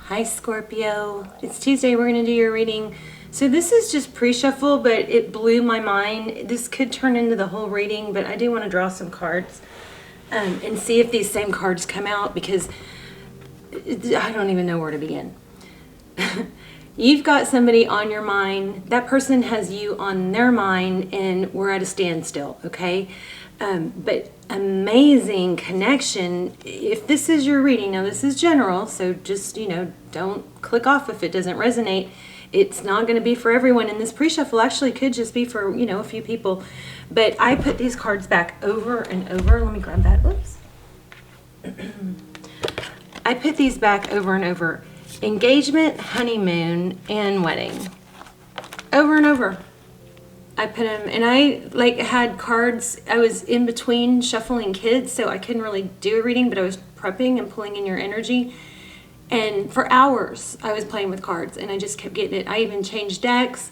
Hi Scorpio, it's Tuesday. We're going to do your reading. So this is just pre-shuffle, but it blew my mind. This could turn into the whole reading, but I do want to draw some cards and see if these same cards come out, because I don't even know where to begin. You've got somebody on your mind. That person has you on their mind, and we're at a standstill, okay? But amazing connection. If this is your reading, now this is general, so just, don't click off if it doesn't resonate. It's not going to be for everyone, and this pre-shuffle actually could just be for, a few people. But I put these cards back over and over. Let me grab that. Oops. I put these back over and over. Engagement, honeymoon, and wedding. Over and over. I put them, and I had cards. I was in between shuffling kids, so I couldn't really do a reading, but I was prepping and pulling in your energy. And for hours, I was playing with cards, and I just kept getting it. I even changed decks.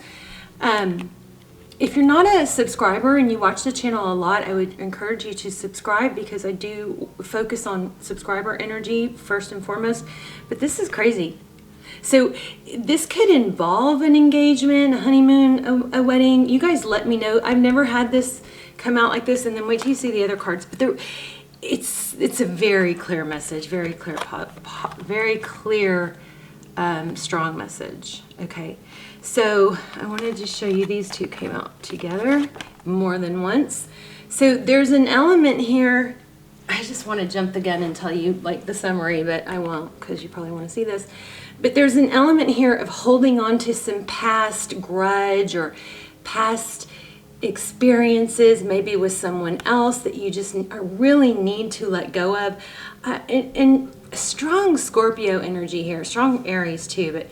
If you're not a subscriber and you watch the channel a lot, I would encourage you to subscribe, because I do focus on subscriber energy first and foremost. But this is crazy. So this could involve an engagement, a honeymoon, a wedding. You guys let me know. I've never had this come out like this, and then wait till you see the other cards. But it's a very clear message, very clear, strong message. Okay, so I wanted to show you these two came out together more than once. So there's an element here. I just want to jump the gun and tell you the summary, but I won't, because you probably want to see this. But there's an element here of holding on to some past grudge or past experiences, maybe with someone else, that you just really need to let go of. And strong Scorpio energy here, strong Aries too, but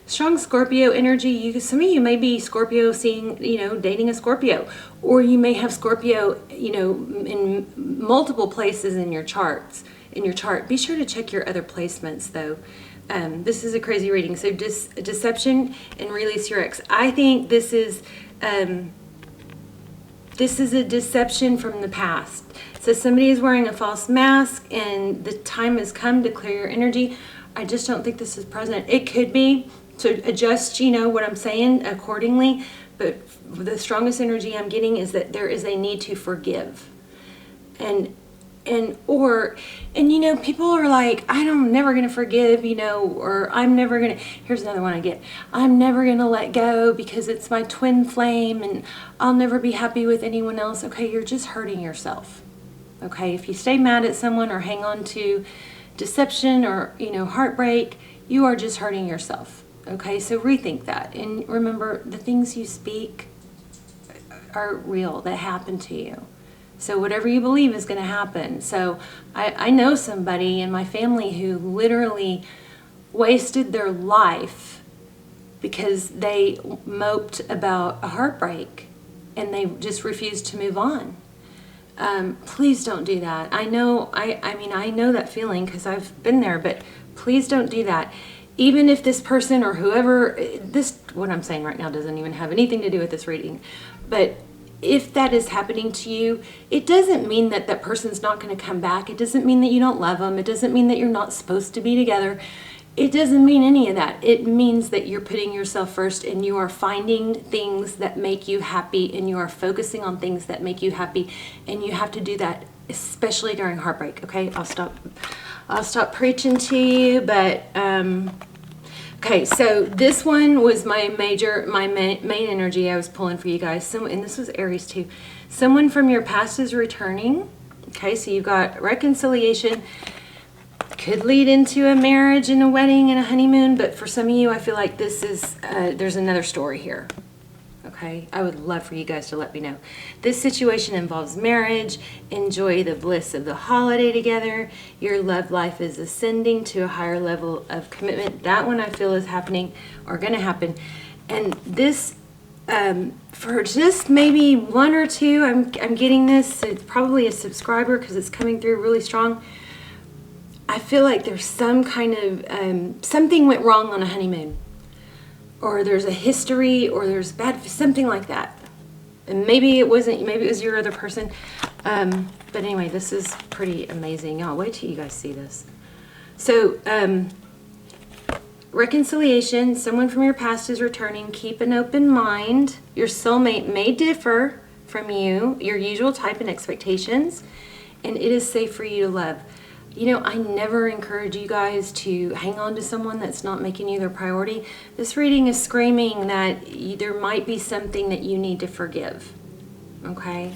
strong Scorpio energy. Some of you may be Scorpio seeing, dating a Scorpio, or you may have Scorpio, in multiple places in your charts. Be sure to check your other placements though. This is a crazy reading. So deception and release your ex. I think this is a deception from the past. So somebody is wearing a false mask, and the time has come to clear your energy. I just don't think this is present. It could be, so adjust, what I'm saying accordingly. But the strongest energy I'm getting is that there is a need to forgive. And people are like, I'm never going to forgive, or I'm never going to, here's another one I get. I'm never going to let go because it's my twin flame and I'll never be happy with anyone else. Okay, you're just hurting yourself. Okay, if you stay mad at someone or hang on to deception or, heartbreak, you are just hurting yourself. Okay, so rethink that. And remember, the things you speak are real, that happen to you. So whatever you believe is going to happen. So I know somebody in my family who literally wasted their life because they moped about a heartbreak and they just refused to move on. Please don't do that. I know that feeling because I've been there, but please don't do that. Even if this person or whoever, what I'm saying right now doesn't even have anything to do with this reading, but if that is happening to you, it doesn't mean that that person's not going to come back. It doesn't mean that you don't love them. It doesn't mean that you're not supposed to be together. It doesn't mean any of that. It means that you're putting yourself first, and you are finding things that make you happy, and you are focusing on things that make you happy. And you have to do that, especially during heartbreak. Okay, I'll stop preaching to you, but okay, so this one was my main energy I was pulling for you guys. And this was Aries too. Someone from your past is returning. Okay, so you've got reconciliation. Could lead into a marriage and a wedding and a honeymoon, but for some of you, I feel like this is, there's another story here. Okay, I would love for you guys to let me know. This situation involves marriage. Enjoy the bliss of the holiday together. Your love life is ascending to a higher level of commitment. That one I feel is happening or going to happen. And this, for just maybe one or two, I'm getting this. So it's probably a subscriber because it's coming through really strong. I feel like there's some kind of, something went wrong on a honeymoon. Or there's a history, or there's something like that. And maybe it wasn't, maybe it was your other person. But anyway, this is pretty amazing. Y'all, wait till you guys see this. So, reconciliation, someone from your past is returning. Keep an open mind. Your soulmate may differ from you, your usual type and expectations, and it is safe for you to love. You know, I never encourage you guys to hang on to someone that's not making you their priority. This reading is screaming that there might be something that you need to forgive. Okay?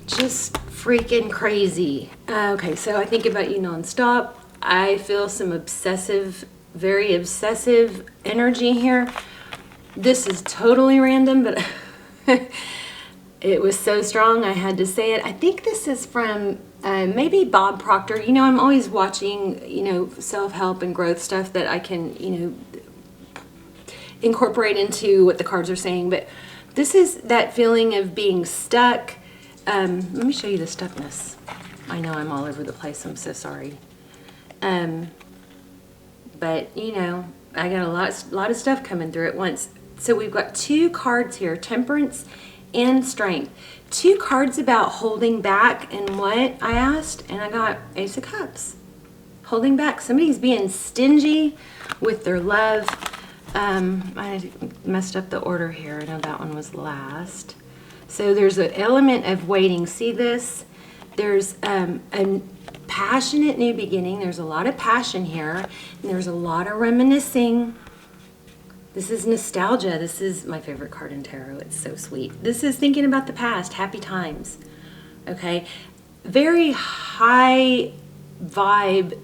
Just freaking crazy. Okay, so I think about you nonstop. I feel some obsessive, very obsessive energy here. This is totally random, but it was so strong I had to say it. I think this is from maybe Bob Proctor. You know, I'm always watching, you know, self-help and growth stuff that I can, you know, incorporate into what the cards are saying. But this is that feeling of being stuck. Let me show you the stuckness. I know I'm all over the place. I'm so sorry. But, you know, I got a lot of stuff coming through at once. So we've got two cards here, Temperance and Strength. Two cards about holding back and what I asked, and I got Ace of Cups. Holding back. Somebody's being stingy with their love. I messed up the order here. I know that one was last. So there's an element of waiting. See this? There's a passionate new beginning. There's a lot of passion here. And there's a lot of reminiscing. This is nostalgia. This is my favorite card in tarot. It's so sweet. This is thinking about the past, happy times. Okay? Very high vibe,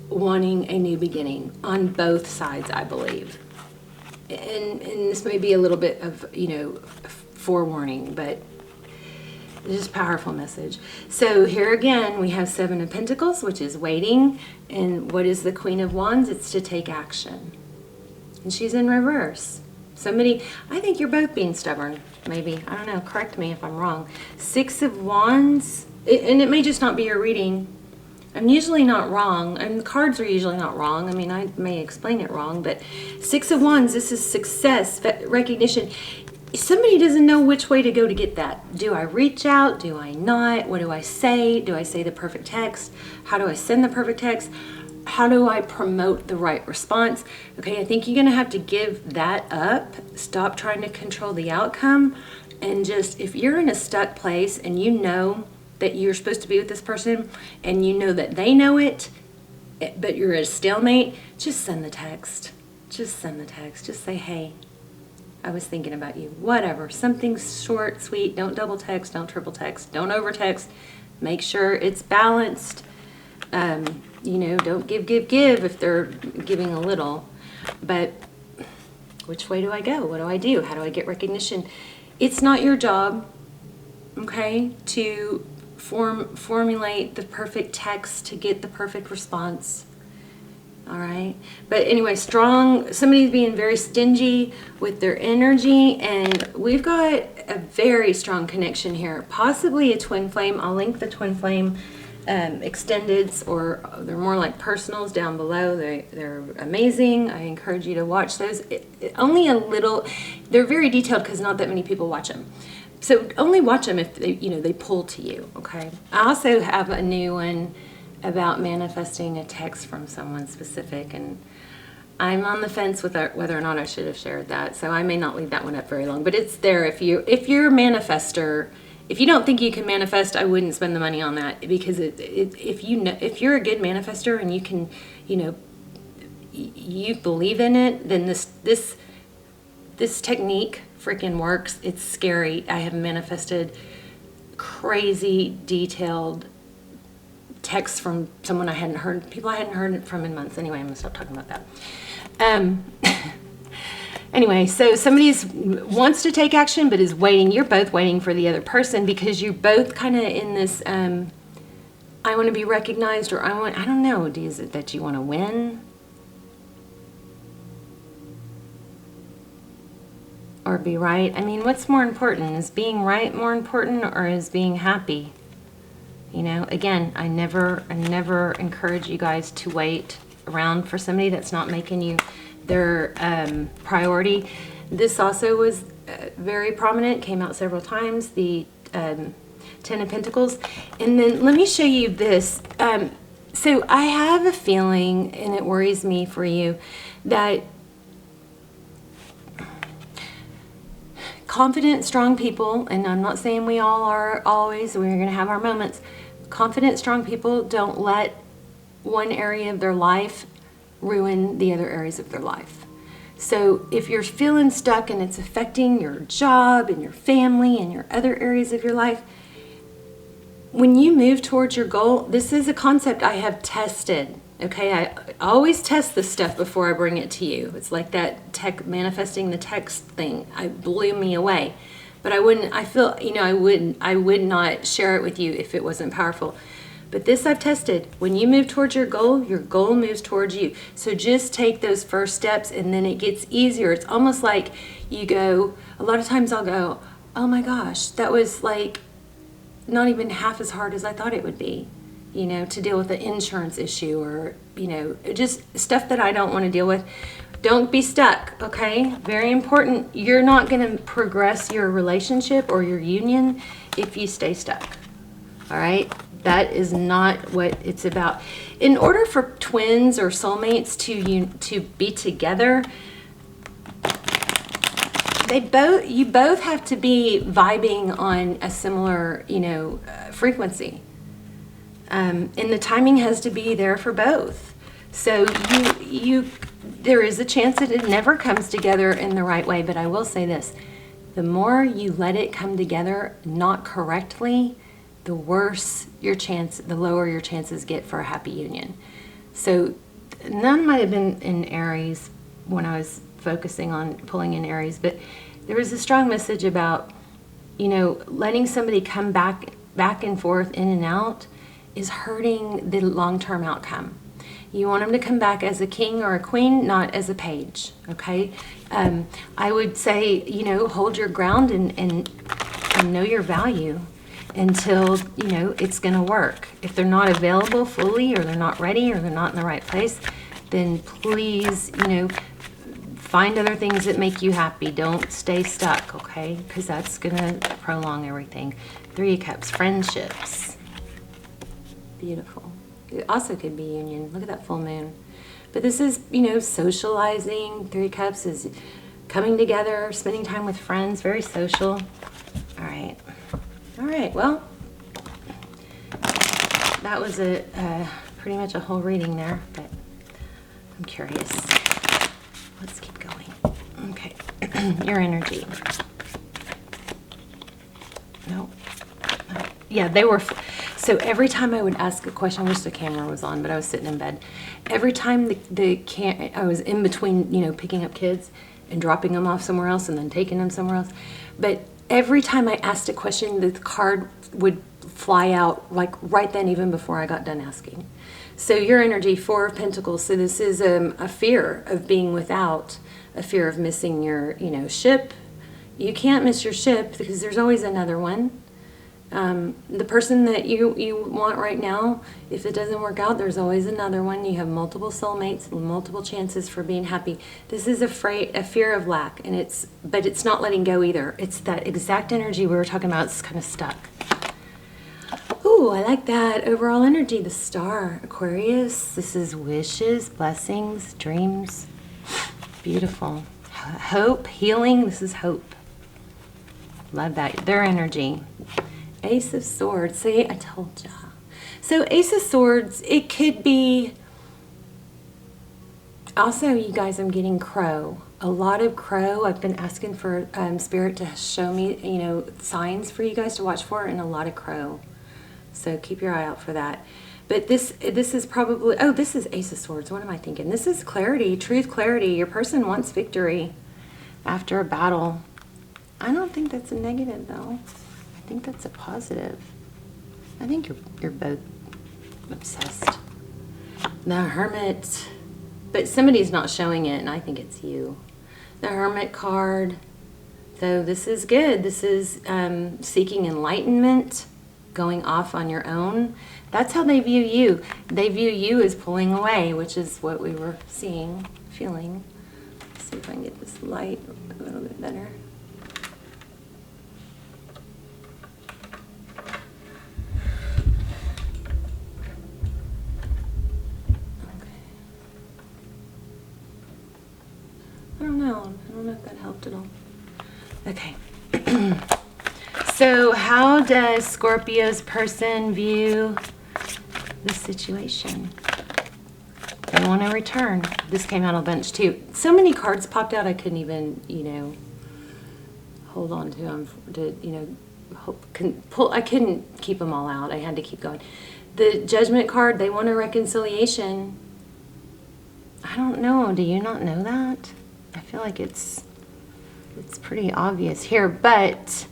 wanting a new beginning on both sides, I believe. And this may be a little bit of, you know, forewarning, but it's just a powerful message. So here again, we have Seven of Pentacles, which is waiting. And what is the Queen of Wands? It's to take action. And she's in reverse. Somebody, I think you're both being stubborn, maybe. I don't know, correct me if I'm wrong. Six of Wands, and it may just not be your reading. I'm usually not wrong, and the cards are usually not wrong. I mean, I may explain it wrong, but Six of Wands, this is success, recognition. Somebody doesn't know which way to go to get that. Do I reach out? Do I not? What do I say? Do I say the perfect text? How do I send the perfect text? How do I promote the right response? Okay, I think you're going to have to give that up. Stop trying to control the outcome. And just, if you're in a stuck place and you know that you're supposed to be with this person and you know that they know it, but you're at a stalemate, just send the text. Just send the text. Just say, hey, I was thinking about you. Whatever. Something short, sweet. Don't double text. Don't triple text. Don't over text. Make sure it's balanced. You know, don't give if they're giving a little. But which way do I go? What do I do? How do I get recognition? It's not your job, okay, to formulate the perfect text to get the perfect response. All right. But anyway, strong, somebody's being very stingy with their energy, and we've got a very strong connection here. Possibly a twin flame. I'll link the twin flame extendeds, or they're more like personals down below. They're amazing. I encourage you to watch those. Only a little, they're very detailed because not that many people watch them. So only watch them if they, you know, they pull to you, okay? I also have a new one about manifesting a text from someone specific, and I'm on the fence with whether or not I should have shared that, so I may not leave that one up very long. But it's there. If you're a manifester, if you don't think you can manifest, I wouldn't spend the money on that, because if you're a good manifester and you can, you know, you believe in it, then this technique freaking works. It's scary. I have manifested crazy detailed texts from someone people I hadn't heard from in months. Anyway, I'm gonna stop talking about that. Anyway, so somebody wants to take action but is waiting. You're both waiting for the other person because you're both kind of in this, I want to be recognized, or I don't know, is it that you want to win? Or be right? I mean, what's more important? Is being right more important, or is being happy? You know, again, I never encourage you guys to wait around for somebody that's not making you their priority. This also was very prominent, came out several times, the Ten of Pentacles. And then let me show you this. So I have a feeling, and it worries me for you, that confident, strong people, and I'm not saying we all are always, we're going to have our moments. Confident, strong people don't let one area of their life ruin the other areas of their life. So if you're feeling stuck and it's affecting your job and your family and your other areas of your life, when you move towards your goal, this is a concept I have tested. Okay, I always test this stuff before I bring it to you. It's like that manifesting the text thing. It blew me away. But I would not share it with you if it wasn't powerful. But this I've tested. When you move towards your goal moves towards you. So just take those first steps and then it gets easier. It's almost like you go, a lot of times I'll go, oh my gosh, that was like not even half as hard as I thought it would be, to deal with the insurance issue or, just stuff that I don't want to deal with. Don't be stuck, okay? Very important. You're not going to progress your relationship or your union if you stay stuck, all right? That is not what it's about. In order for twins or soulmates to be together, you both have to be vibing on a similar, frequency. And the timing has to be there for both. So there is a chance that it never comes together in the right way, but I will say this. The more you let it come together not correctly, the worse the lower your chances get for a happy union. So none might have been in Aries when I was focusing on pulling in Aries, but there was a strong message about, letting somebody come back and forth, in and out, is hurting the long-term outcome. You want them to come back as a king or a queen, not as a page, okay? I would say, hold your ground and know your value until, it's going to work. If they're not available fully, or they're not ready, or they're not in the right place, then please, find other things that make you happy. Don't stay stuck, okay? Because that's going to prolong everything. 3 of Cups, friendships. Beautiful. It also could be union. Look at that full moon. But this is, socializing. 3 of Cups is coming together, spending time with friends, very social. All right. All right, well, that was pretty much a whole reading there, but I'm curious. Let's keep going. Okay, your energy. No. Yeah, they were. So every time I would ask a question, I wish the camera was on, but I was sitting in bed. Every time I was in between, picking up kids and dropping them off somewhere else and then taking them somewhere else. But every time I asked a question, the card would fly out, like right then, even before I got done asking. So your energy, 4 of Pentacles. So this is a fear of being without, a fear of missing your, ship. You can't miss your ship because there's always another one. The person that you want right now, if it doesn't work out, there's always another one. You have multiple soulmates, multiple chances for being happy. This is a fear of lack, but it's not letting go either. It's that exact energy we were talking about. It's kind of stuck. Ooh, I like that overall energy. The Star, Aquarius. This is wishes, blessings, dreams. Beautiful. Hope, healing. This is hope. Love that. Their energy. Ace of Swords. See, I told ya. So Ace of Swords, it could be... Also, you guys, I'm getting Crow. A lot of Crow. I've been asking for Spirit to show me, signs for you guys to watch for, and a lot of Crow. So keep your eye out for that. But this is probably... Oh, this is Ace of Swords. What am I thinking? This is clarity, truth, clarity. Your person wants victory after a battle. I don't think that's a negative, though. I think that's a positive. I think you're both obsessed. The Hermit, but somebody's not showing it, and I think it's you. The Hermit card. So this is good. This is seeking enlightenment, going off on your own. That's how they view you. They view you as pulling away, which is what we were seeing, feeling. Let's see if I can get this light a little bit better. know. I don't know if that helped at all. Okay. So how does Scorpio's person view the situation? They want to return. This came out a bunch too. So many cards popped out I couldn't even, you know, hold on to them to, you know, I couldn't keep them all out. I had to keep going. The Judgment card, they want a reconciliation. I don't know. Do you not know that? I feel like it's pretty obvious here, but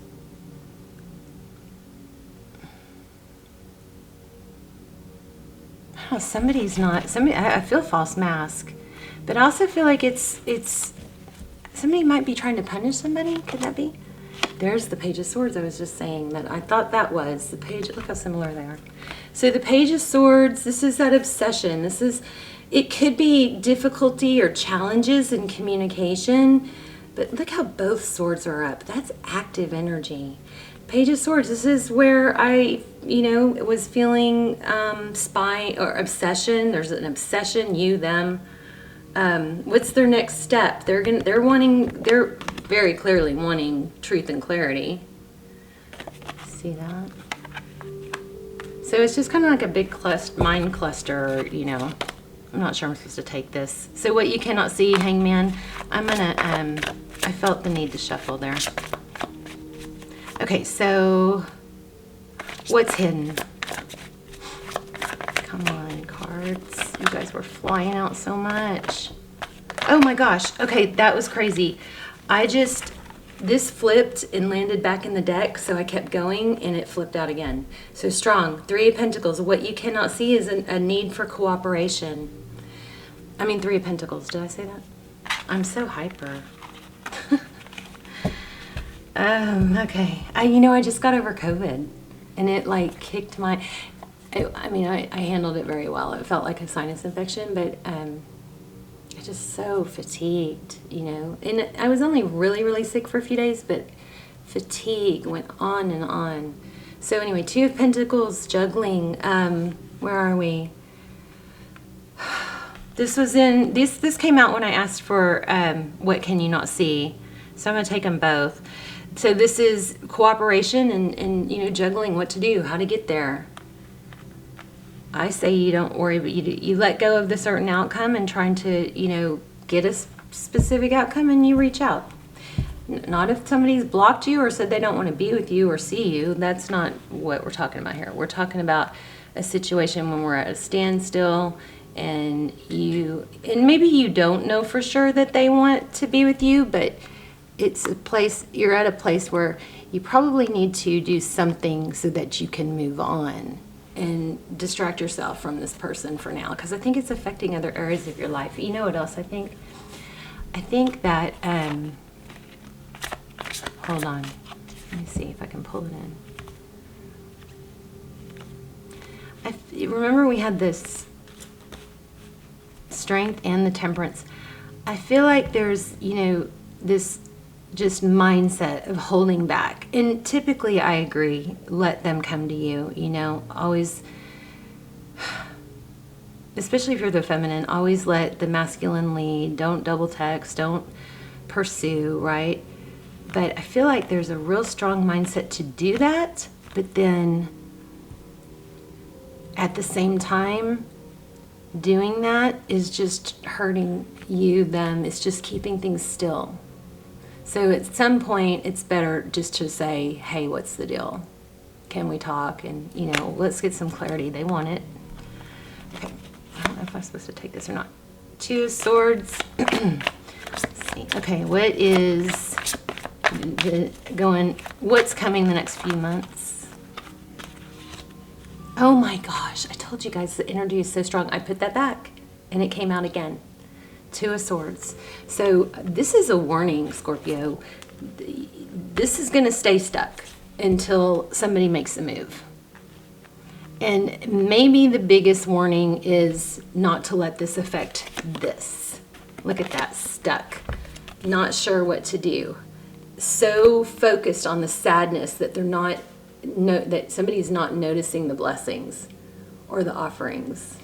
oh, I feel false mask, but I also feel like it's somebody might be trying to punish somebody. Could that be? There's the Page of Swords. I was just saying that I thought that was the page. Look how similar they are. So the Page of Swords, this is that obsession. It could be difficulty or challenges in communication, but look how both swords are up. That's active energy. Page of Swords, this is where I, you know, was feeling spy or obsession. There's an obsession, you, them. What's their next step? They're very clearly wanting truth and clarity. See that? So it's just kind of like a big mind cluster, you know. I'm not sure I'm supposed to take this. So what you cannot see, Hangman, I'm gonna, I felt the need to shuffle there. Okay, so what's hidden? Come on, cards. You guys were flying out so much. Oh my gosh. Okay, that was crazy. This flipped and landed back in the deck, so I kept going and it flipped out again. So strong. 3 of Pentacles. What you cannot see is a need for cooperation. I mean, 3 of Pentacles. Did I say that? I'm so hyper. Okay. I just got over COVID and it like kicked my, I handled it very well. It felt like a sinus infection, but, I'm just so fatigued, you know, and I was only really, really sick for a few days, but fatigue went on and on. So anyway, 2 of Pentacles, juggling, where are we? This was in, this came out when I asked for, what can you not see? So I'm going to take them both. So this is cooperation and, you know, juggling what to do, how to get there. I say you don't worry, but you let go of the certain outcome and trying to, you know, get a specific outcome, and you reach out. Not if somebody's blocked you or said they don't want to be with you or see you. That's not what we're talking about here. We're talking about a situation when we're at a standstill and maybe you don't know for sure that they want to be with you, but it's a place, you're at a place where you probably need to do something so that you can move on and distract yourself from this person for now, because I think it's affecting other areas of your life. You know what else I think? I think that, hold on, let me see if I can pull it in. Remember we had this Strength and the Temperance. I feel like there's, you know, this just mindset of holding back. And typically I agree, let them come to you, you know, always, especially if you're the feminine, always let the masculine lead. Don't double text, don't pursue, right? But I feel like there's a real strong mindset to do that, but then at the same time, doing that is just hurting you, them. It's just keeping things still. So at some point, it's better just to say, hey, what's the deal? Can we talk? And, you know, let's get some clarity. They want it. Okay. I don't know if I'm supposed to take this or not. 2 of Swords. Let's see. Okay, what is what's coming the next few months? Oh my gosh, I told you guys the energy is so strong. I put that back and it came out again. 2 of Swords. So this is a warning, Scorpio. This is going to stay stuck until somebody makes a move. And maybe the biggest warning is not to let this affect this. Look at that, stuck. Not sure what to do. So focused on the sadness that they're not, that somebody's not noticing the blessings or the offerings.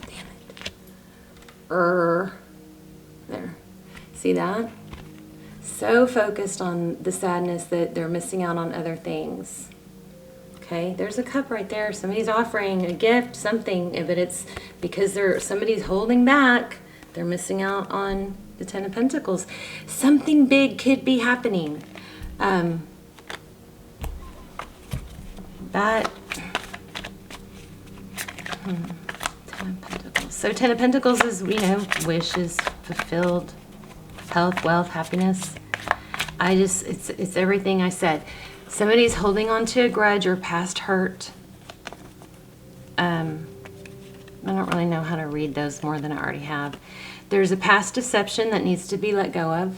Damn it. There. See that? So focused on the sadness that they're missing out on other things. Okay, there's a cup right there. Somebody's offering a gift, something, but it's because somebody's holding back. They're missing out on the Ten of Pentacles. Something big could be happening. Ten of Pentacles. So Ten of Pentacles is, you know, wishes fulfilled, health, wealth, happiness. It's everything I said. Somebody's holding on to a grudge or past hurt. I don't really know how to read those more than I already have. There's a past deception that needs to be let go of.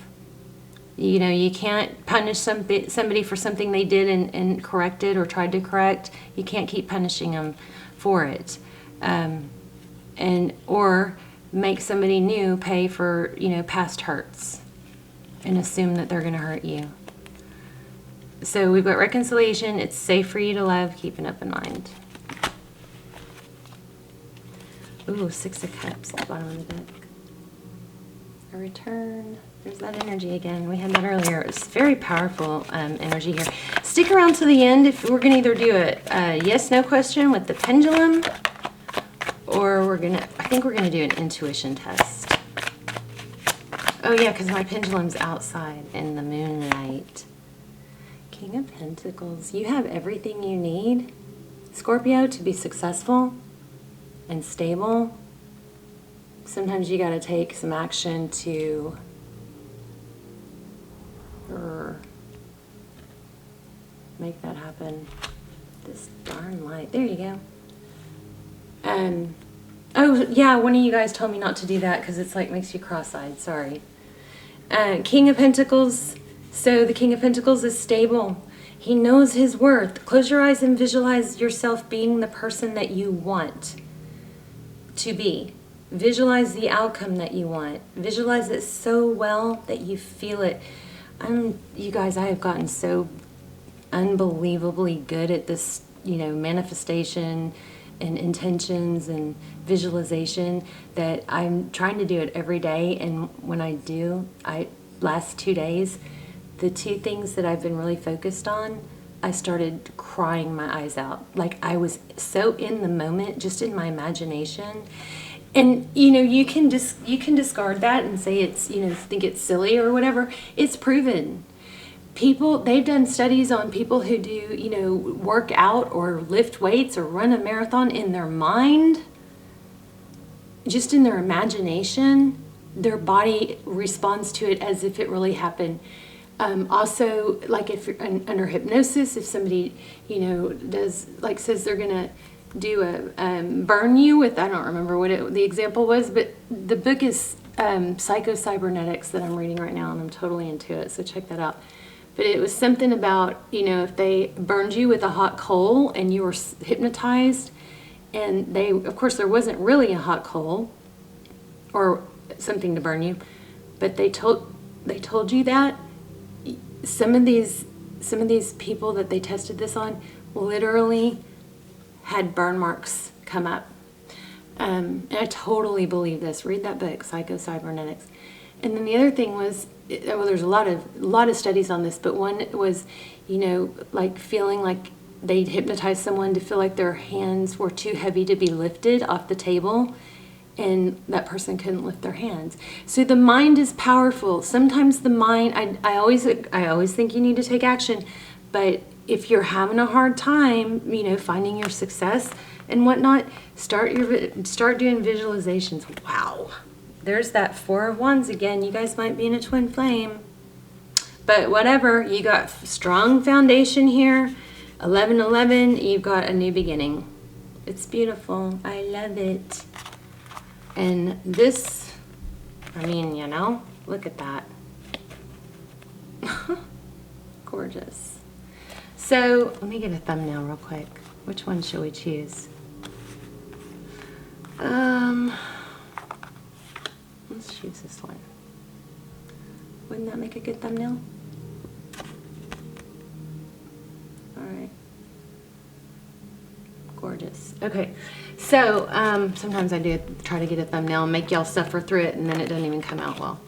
You know, you can't punish somebody for something they did and corrected or tried to correct. You can't keep punishing them for it. Or make somebody new pay for, you know, past hurts and assume that they're going to hurt you. So we've got reconciliation. It's safe for you to love. Keep an open mind. Ooh, Six of Cups at the bottom of the deck. A return. There's that energy again. We had that earlier. It's very powerful energy here. Stick around to the end. If we're going to either do a yes/no question with the pendulum, or I think we're gonna do an intuition test. Oh yeah, because my pendulum's outside in the moonlight. King of Pentacles. You have everything you need, Scorpio, to be successful and stable. Sometimes you gotta take some action to make that happen. This darn light. There you go. Oh yeah, one of you guys told me not to do that because it's like makes you cross-eyed. Sorry. King of Pentacles. So the King of Pentacles is stable. He knows his worth. Close your eyes and visualize yourself being the person that you want to be. Visualize the outcome that you want. Visualize it so well that you feel it. You guys, I have gotten so unbelievably good at this, you know, manifestation and intentions and visualization that I'm trying to do it every day. And when I do, last 2 days, the two things that I've been really focused on, I started crying my eyes out. Like I was so in the moment, just in my imagination. And you know, you can discard that and say it's, you know, think it's silly or whatever. It's proven. They've done studies on people who do, you know, work out or lift weights or run a marathon in their mind, just in their imagination. Their body responds to it as if it really happened. Also, like if you're under hypnosis, if somebody, you know, does, like says they're going to do burn you with, I don't remember what the example was, but the book is Psycho-Cybernetics that I'm reading right now, and I'm totally into it, so check that out. But it was something about, you know, if they burned you with a hot coal and you were hypnotized, and of course there wasn't really a hot coal or something to burn you, but they told you that some of these people that they tested this on literally had burn marks come up. And I totally believe this. Read that book, Psycho-Cybernetics. And then the other thing was, well, there's a lot of studies on this, but one was, you know, like feeling like they'd hypnotize someone to feel like their hands were too heavy to be lifted off the table, and that person couldn't lift their hands. So the mind is powerful. Sometimes the mind, I always think you need to take action, but if you're having a hard time, you know, finding your success and whatnot, start doing visualizations. Wow. There's that Four of Wands again. You guys might be in a twin flame. But whatever, you got strong foundation here. 11-11, you've got a new beginning. It's beautiful. I love it. And this, I mean, you know, look at that. Gorgeous. So, let me get a thumbnail real quick. Which one should we choose? Let's choose this one. Wouldn't that make a good thumbnail? All right. Gorgeous. Okay, so sometimes I do try to get a thumbnail and make y'all suffer through it, and then it doesn't even come out well.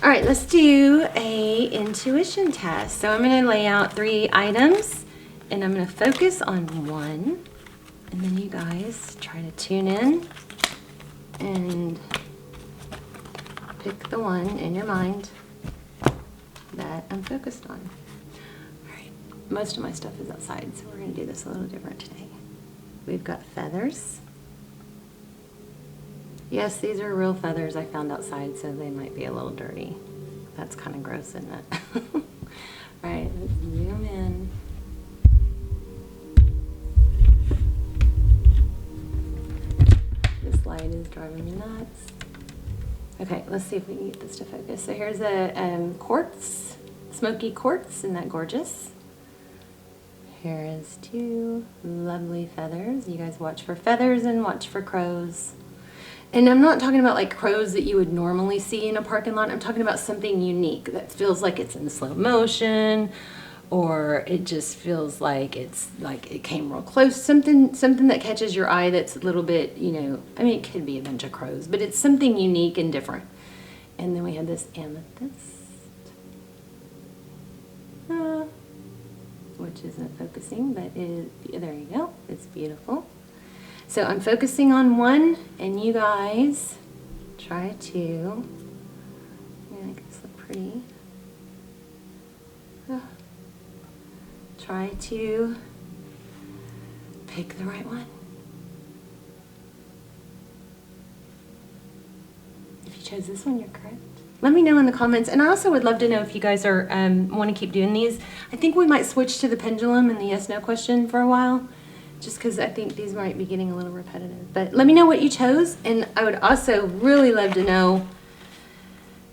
All right, let's do a intuition test. So I'm going to lay out 3 items and I'm going to focus on one, and then you guys try to tune in and pick the one in your mind that I'm focused on. All right, most of my stuff is outside, so we're going to do this a little different today. We've got feathers. Yes, these are real feathers I found outside, so they might be a little dirty. That's kind of gross, isn't it? All right, let's zoom in. This light is driving me nuts. Okay, let's see if we can get this to focus. So here's a quartz, smoky quartz. Isn't that gorgeous? Here is 2 lovely feathers. You guys watch for feathers and watch for crows. And I'm not talking about like crows that you would normally see in a parking lot. I'm talking about something unique that feels like it's in slow motion, or it just feels like it's like it came real close. Something that catches your eye that's a little bit, you know, I mean, it could be a bunch of crows, but it's something unique and different. And then we have this amethyst, which isn't focusing, but there you go. It's beautiful. So I'm focusing on one, and you guys try to make this look pretty. Try to pick the right one. If you chose this one, you're correct. Let me know in the comments, and I also would love to know if you guys are want to keep doing these. I think we might switch to the pendulum and the yes/no question for a while, just because I think these might be getting a little repetitive. But let me know what you chose, and I would also really love to know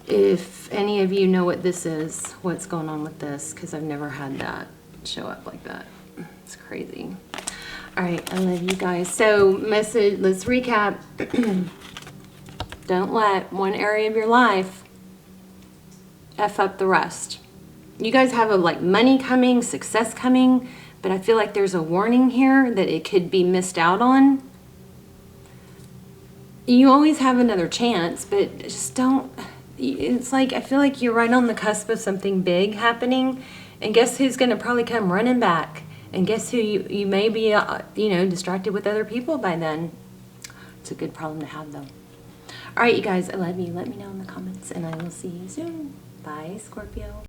if any of you know what this is, what's going on with this, because I've never had that show up like that. It's crazy. All right, I love you guys. So message, let's recap. Don't let one area of your life F up the rest. You guys have a like money coming, success coming, but I feel like there's a warning here that it could be missed out on. You always have another chance, but just don't, it's like, I feel like you're right on the cusp of something big happening, and guess who's going to probably come running back? And guess who you may be, you know, distracted with other people by then. It's a good problem to have, though. All right, you guys, I love you. Let me know in the comments, and I will see you soon. Bye, Scorpio.